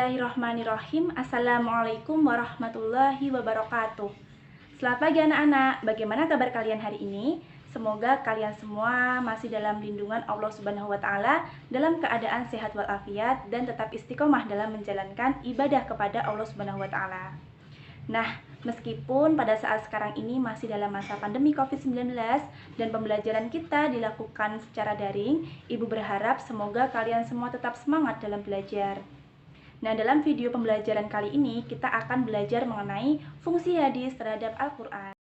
Bismillahirrahmanirrahim. Assalamualaikum warahmatullahi wabarakatuh. Selamat pagi anak-anak. Bagaimana kabar kalian hari ini? Semoga kalian semua masih dalam lindungan Allah Subhanahu wa taala, dalam keadaan sehat walafiat dan tetap istiqomah dalam menjalankan ibadah kepada Allah Subhanahu wa taala. Nah, meskipun pada saat sekarang ini masih dalam masa pandemi COVID-19 dan pembelajaran kita dilakukan secara daring, Ibu berharap semoga kalian semua tetap semangat dalam belajar. Nah, dalam video pembelajaran kali ini kita akan belajar mengenai fungsi hadis terhadap Al-Quran.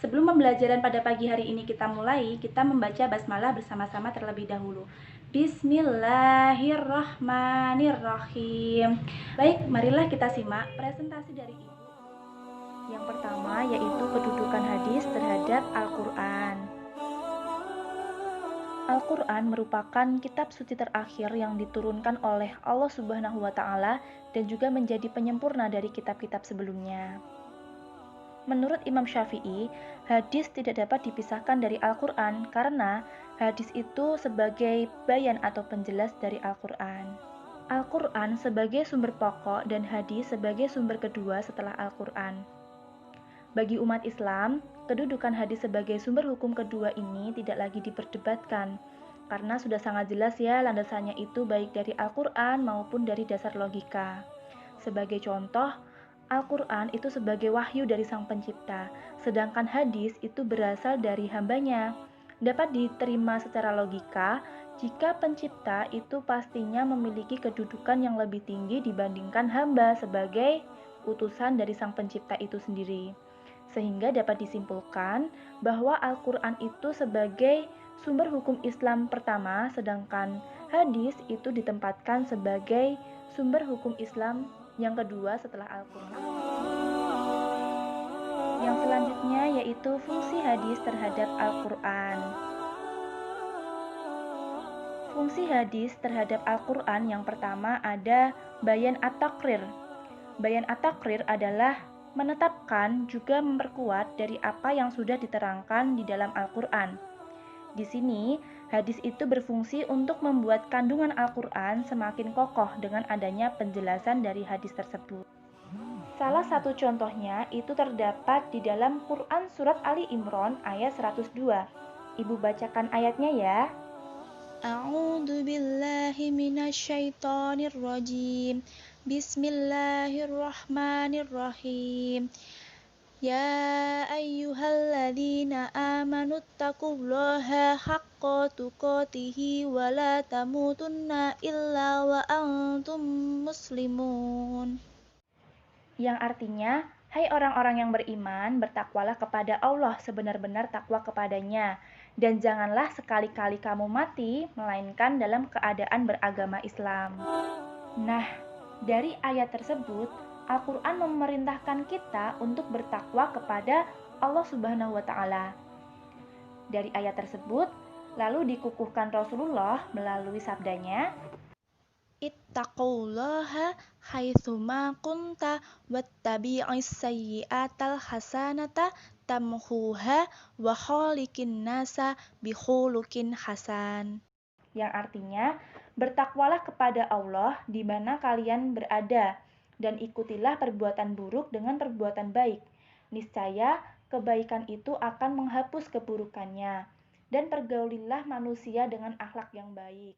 Sebelum pembelajaran pada pagi hari ini kita mulai, kita membaca basmalah bersama-sama terlebih dahulu. Bismillahirrahmanirrahim. Baik, marilah kita simak presentasi dari Ibu. Yang pertama yaitu kedudukan hadis terhadap Al-Quran. Al-Quran merupakan kitab suci terakhir yang diturunkan oleh Allah Subhanahu wa Ta'ala dan juga menjadi penyempurna dari kitab-kitab sebelumnya. Menurut Imam Syafi'i, hadis tidak dapat dipisahkan dari Al-Quran karena hadis itu sebagai bayan atau penjelas dari Al-Quran. Al-Quran sebagai sumber pokok dan hadis sebagai sumber kedua setelah Al-Quran. Bagi umat Islam, kedudukan hadis sebagai sumber hukum kedua ini tidak lagi diperdebatkan, karena sudah sangat jelas ya landasannya itu baik dari Al-Quran maupun dari dasar logika. Sebagai contoh, Al-Quran itu sebagai wahyu dari Sang Pencipta, sedangkan hadis itu berasal dari hambanya. Dapat diterima secara logika jika pencipta itu pastinya memiliki kedudukan yang lebih tinggi dibandingkan hamba sebagai utusan dari Sang Pencipta itu sendiri. Sehingga dapat disimpulkan bahwa Al-Quran itu sebagai sumber hukum Islam pertama, sedangkan hadis itu ditempatkan sebagai sumber hukum Islam yang kedua setelah Al-Quran. Yang selanjutnya yaitu fungsi hadis terhadap Al-Quran. Fungsi hadis terhadap Al-Quran yang pertama ada bayan at-taqrir. Bayan at-taqrir adalah menetapkan juga memperkuat dari apa yang sudah diterangkan di dalam Al-Quran. Di sini, hadis itu berfungsi untuk membuat kandungan Al-Quran semakin kokoh dengan adanya penjelasan dari hadis tersebut. Salah satu contohnya itu terdapat di dalam Quran Surat Ali Imran ayat 102. Ibu bacakan ayatnya ya. A'udzu billahi minasyaitonir rajim. Bismillahirrahmanirrahim. Ya ayyuhalladzina amanu taqullaha haqqa tuqatih wa la tamutunna illa wa antum muslimun. Yang artinya, hai orang-orang yang beriman, bertakwalah kepada Allah sebenar-benar takwa kepadanya, dan janganlah sekali-kali kamu mati, melainkan dalam keadaan beragama Islam. Nah, dari ayat tersebut, Al-Quran memerintahkan kita untuk bertakwa kepada Allah Subhanahu wa Ta'ala. Dari ayat tersebut, lalu dikukuhkan Rasulullah melalui sabdanya, Ittaqullaha haitsuma kunta wattabi'is sayyi'atal hasanata tamhuha wa khaliqin nasa bi khuluqin hasan. yang artinya, bertakwalah kepada Allah di mana kalian berada, dan ikutilah perbuatan buruk dengan perbuatan baik. Niscaya, kebaikan itu akan menghapus keburukannya, dan pergaulilah manusia dengan akhlak yang baik.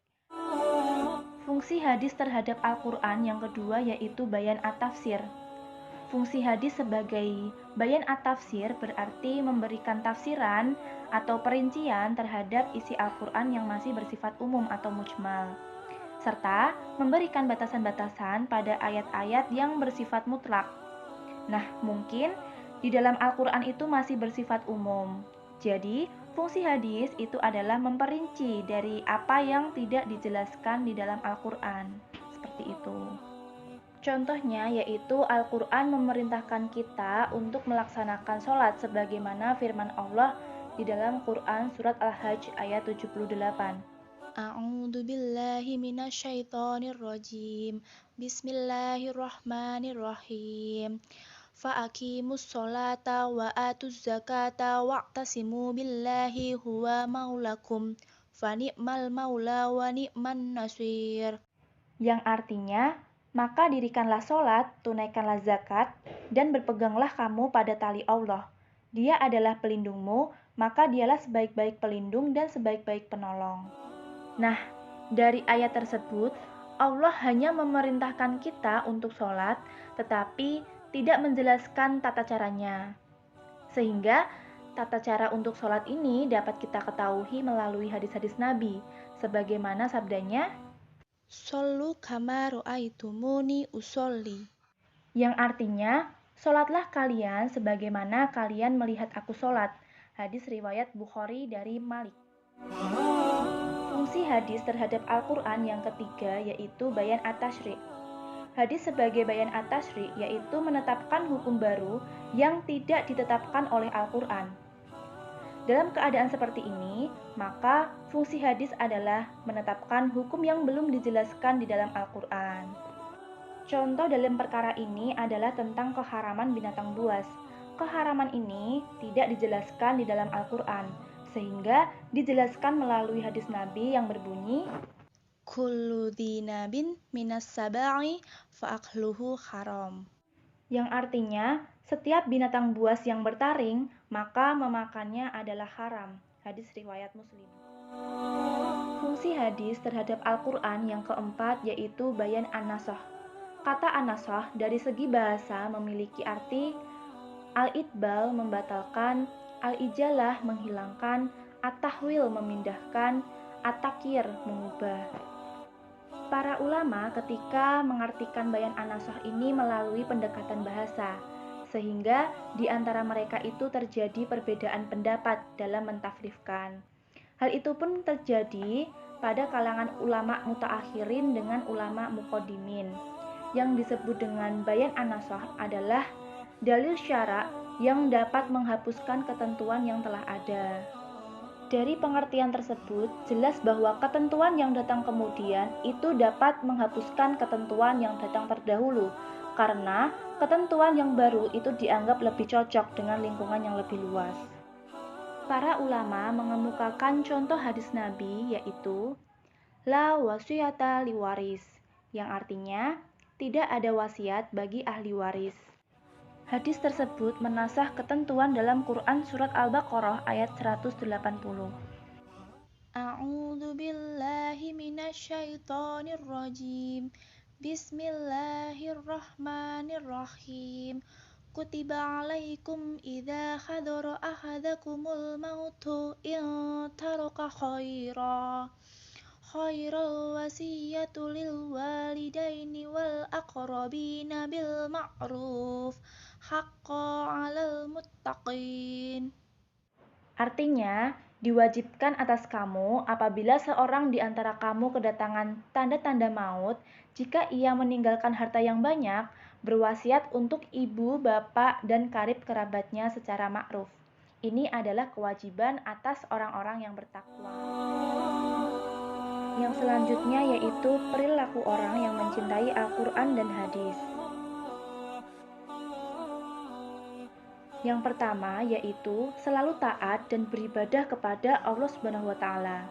Fungsi hadis terhadap Al-Quran yang kedua yaitu bayan at-tafsir. Fungsi hadis sebagai bayan at-tafsir berarti memberikan tafsiran atau perincian terhadap isi Al-Quran yang masih bersifat umum atau mujmal, serta memberikan batasan-batasan pada ayat-ayat yang bersifat mutlak. Nah, mungkin di dalam Al-Quran itu masih bersifat umum. Jadi, fungsi hadis itu adalah memperinci dari apa yang tidak dijelaskan di dalam Al-Quran. Seperti itu. Contohnya yaitu Al-Quran memerintahkan kita untuk melaksanakan sholat sebagaimana firman Allah di dalam Quran Surat Al-Hajj ayat 78. A'udzu billahi minasyaitonir rajim. Bismillahirrahmanirrahim. Fa'aqimus sholata wa atuz zakata wa'tasimu billahi huwa maulakum. Fa ni'mal maula wa ni'man nasir. yang artinya, maka dirikanlah sholat, tunaikanlah zakat, dan berpeganglah kamu pada tali Allah. Dia adalah pelindungmu, maka dialah sebaik-baik pelindung dan sebaik-baik penolong. Nah, dari ayat tersebut, Allah hanya memerintahkan kita untuk sholat, tetapi tidak menjelaskan tata caranya. Sehingga, tata cara untuk sholat ini dapat kita ketahui melalui hadis-hadis Nabi, sebagaimana sabdanya, Shollu kama ra'aitumuni usolli. yang artinya, sholatlah kalian sebagaimana kalian melihat aku sholat. Hadis riwayat Bukhari dari Malik. Fungsi hadis terhadap Al-Quran yang ketiga yaitu bayan at-tashri'. Hadis sebagai bayan at-tashri' yaitu menetapkan hukum baru yang tidak ditetapkan oleh Al-Quran. Dalam keadaan seperti ini, maka fungsi hadis adalah menetapkan hukum yang belum dijelaskan di dalam Al-Quran. Contoh dalam perkara ini adalah tentang keharaman binatang buas. Keharaman ini tidak dijelaskan di dalam Al-Quran, sehingga dijelaskan melalui hadis Nabi yang berbunyi, Kullu dhinabin minas saba'i fa'akluhu haram. yang artinya setiap binatang buas yang bertaring, maka memakannya adalah haram. Hadis riwayat Muslim. Fungsi hadis terhadap Al-Quran yang keempat yaitu bayan an-nasakh. Kata an-nasakh dari segi bahasa memiliki arti al-idbal membatalkan, al-ijalah menghilangkan, at-tahwil memindahkan, at-takyir mengubah. Para ulama ketika mengartikan bayan an-nasakh ini melalui pendekatan bahasa, sehingga di antara mereka itu terjadi perbedaan pendapat dalam mentafsirkan. Hal itu pun terjadi pada kalangan ulama mutaakhirin dengan ulama muqaddimin. Yang disebut dengan bayan an-nasakh adalah dalil syara' yang dapat menghapuskan ketentuan yang telah ada. Dari pengertian tersebut, jelas bahwa ketentuan yang datang kemudian itu dapat menghapuskan ketentuan yang datang terdahulu, karena ketentuan yang baru itu dianggap lebih cocok dengan lingkungan yang lebih luas. Para ulama mengemukakan contoh hadis Nabi yaitu la wasiyata liwaris, yang artinya tidak ada wasiat bagi ahli waris. Hadis tersebut menasah ketentuan dalam Quran Surat Al-Baqarah ayat 180. A'udzu billahi minasyaitonir rajim. Bismillahirrahmanirrahim. Kutiba alaikum idza hadara ahadakumul mautu in taraka khairan wasiyatu lil walidaini wal aqrabina bil ma'ruf haqqan 'alal muttaqin. Artinya, diwajibkan atas kamu apabila seorang di antara kamu kedatangan tanda-tanda maut, jika ia meninggalkan harta yang banyak, berwasiat untuk ibu, bapak, dan karib kerabatnya secara ma'ruf. Ini adalah kewajiban atas orang-orang yang bertakwa. Yang selanjutnya yaitu perilaku orang yang mencintai Al-Quran dan hadis. Yang pertama yaitu selalu taat dan beribadah kepada Allah Subhanahu wa taala.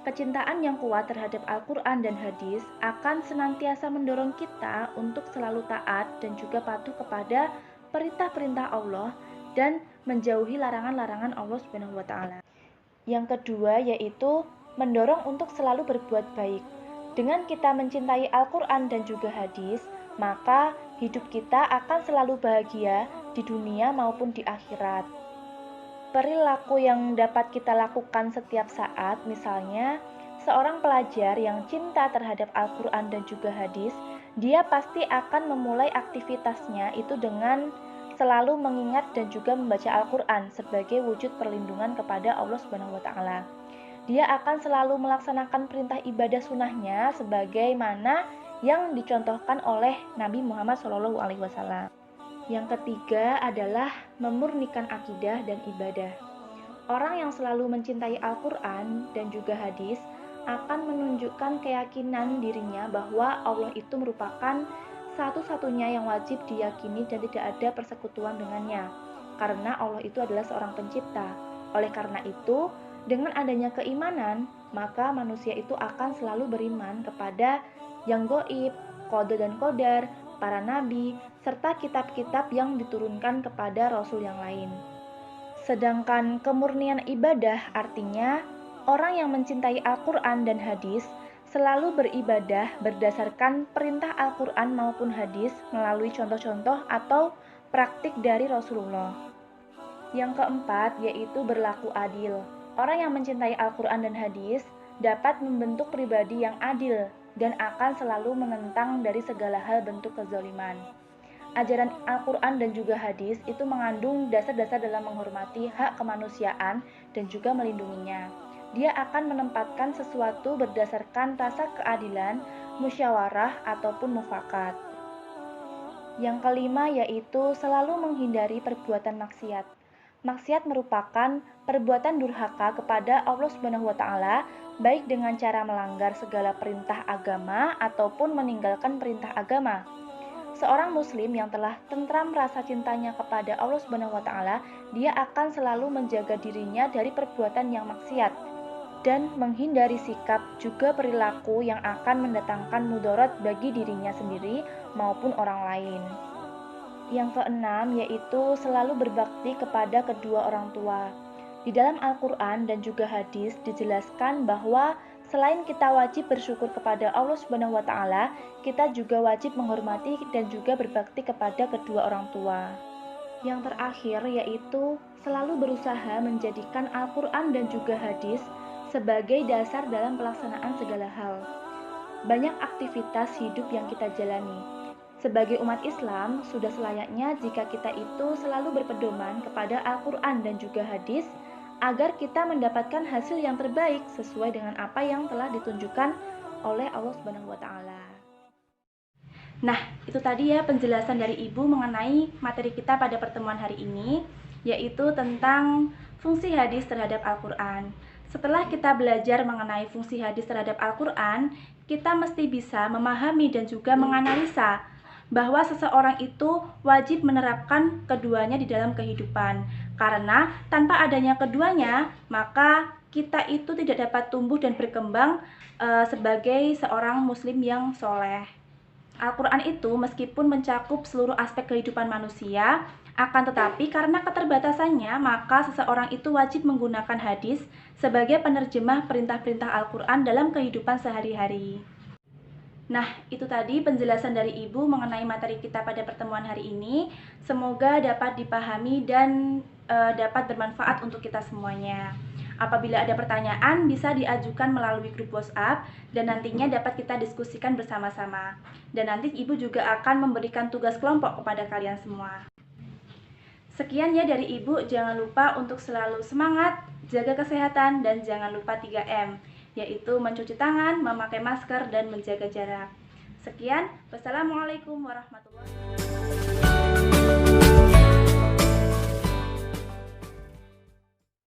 Kecintaan yang kuat terhadap Al-Quran dan hadis akan senantiasa mendorong kita untuk selalu taat dan juga patuh kepada perintah-perintah Allah dan menjauhi larangan-larangan Allah Subhanahu wa taala. Yang kedua yaitu mendorong untuk selalu berbuat baik. Dengan kita mencintai Al-Quran dan juga hadis, maka hidup kita akan selalu bahagia di dunia maupun di akhirat. Perilaku yang dapat kita lakukan setiap saat, misalnya seorang pelajar yang cinta terhadap Al-Quran dan juga hadis, dia pasti akan memulai aktivitasnya itu dengan selalu mengingat dan juga membaca Al-Quran sebagai wujud perlindungan kepada Allah Subhanahu wa taala. Dia akan selalu melaksanakan perintah ibadah sunnahnya sebagaimana yang dicontohkan oleh Nabi Muhammad SAW. Yang ketiga adalah memurnikan akidah dan ibadah. Orang yang selalu mencintai Al-Quran dan juga hadis akan menunjukkan keyakinan dirinya bahwa Allah itu merupakan satu-satunya yang wajib diyakini dan tidak ada persekutuan dengannya, karena Allah itu adalah seorang pencipta. Oleh karena itu, dengan adanya keimanan, maka manusia itu akan selalu beriman kepada yang gaib, kode dan qadar, para nabi, serta kitab-kitab yang diturunkan kepada rasul yang lain. Sedangkan kemurnian ibadah artinya orang yang mencintai Al-Quran dan hadis selalu beribadah berdasarkan perintah Al-Quran maupun hadis melalui contoh-contoh atau praktik dari Rasulullah. Yang keempat yaitu berlaku adil. Orang yang mencintai Al-Quran dan hadis dapat membentuk pribadi yang adil dan akan selalu menentang dari segala hal bentuk kezaliman. Ajaran Al-Quran dan juga hadis itu mengandung dasar-dasar dalam menghormati hak kemanusiaan dan juga melindunginya. Dia akan menempatkan sesuatu berdasarkan rasa keadilan, musyawarah, ataupun mufakat. Yang kelima yaitu selalu menghindari perbuatan maksiat. Maksiat merupakan perbuatan durhaka kepada Allah Subhanahu wa taala, baik dengan cara melanggar segala perintah agama ataupun meninggalkan perintah agama. Seorang muslim yang telah tentram rasa cintanya kepada Allah Subhanahu wa taala, dia akan selalu menjaga dirinya dari perbuatan yang maksiat dan menghindari sikap juga perilaku yang akan mendatangkan mudarat bagi dirinya sendiri maupun orang lain. Yang keenam yaitu selalu berbakti kepada kedua orang tua. Di dalam Al-Quran dan juga hadis dijelaskan bahwa selain kita wajib bersyukur kepada Allah Subhanahu wa taala, kita juga wajib menghormati dan juga berbakti kepada kedua orang tua. Yang terakhir yaitu selalu berusaha menjadikan Al-Quran dan juga hadis sebagai dasar dalam pelaksanaan segala hal. Banyak aktivitas hidup yang kita jalani. Sebagai umat Islam, sudah selayaknya jika kita itu selalu berpedoman kepada Al-Quran dan juga hadis agar kita mendapatkan hasil yang terbaik sesuai dengan apa yang telah ditunjukkan oleh Allah Subhanahu wa taala. Nah, itu tadi ya penjelasan dari Ibu mengenai materi kita pada pertemuan hari ini, yaitu tentang fungsi hadis terhadap Al-Quran. Setelah kita belajar mengenai fungsi hadis terhadap Al-Quran, kita mesti bisa memahami dan juga menganalisa bahwa seseorang itu wajib menerapkan keduanya di dalam kehidupan. Karena tanpa adanya keduanya, maka kita itu tidak dapat tumbuh dan berkembang sebagai seorang muslim yang soleh. Al-Quran itu meskipun mencakup seluruh aspek kehidupan manusia, akan tetapi karena keterbatasannya, maka seseorang itu wajib menggunakan hadis sebagai penerjemah perintah-perintah Al-Quran dalam kehidupan sehari-hari. Nah, itu tadi penjelasan dari Ibu mengenai materi kita pada pertemuan hari ini. Semoga dapat dipahami dan dapat bermanfaat untuk kita semuanya. Apabila ada pertanyaan, bisa diajukan melalui grup WhatsApp dan nantinya dapat kita diskusikan bersama-sama. Dan nanti Ibu juga akan memberikan tugas kelompok kepada kalian semua. Sekian ya dari Ibu, jangan lupa untuk selalu semangat, jaga kesehatan, dan jangan lupa 3M. Yaitu mencuci tangan, memakai masker, dan menjaga jarak. Sekian, wassalamualaikum warahmatullahi wabarakatuh.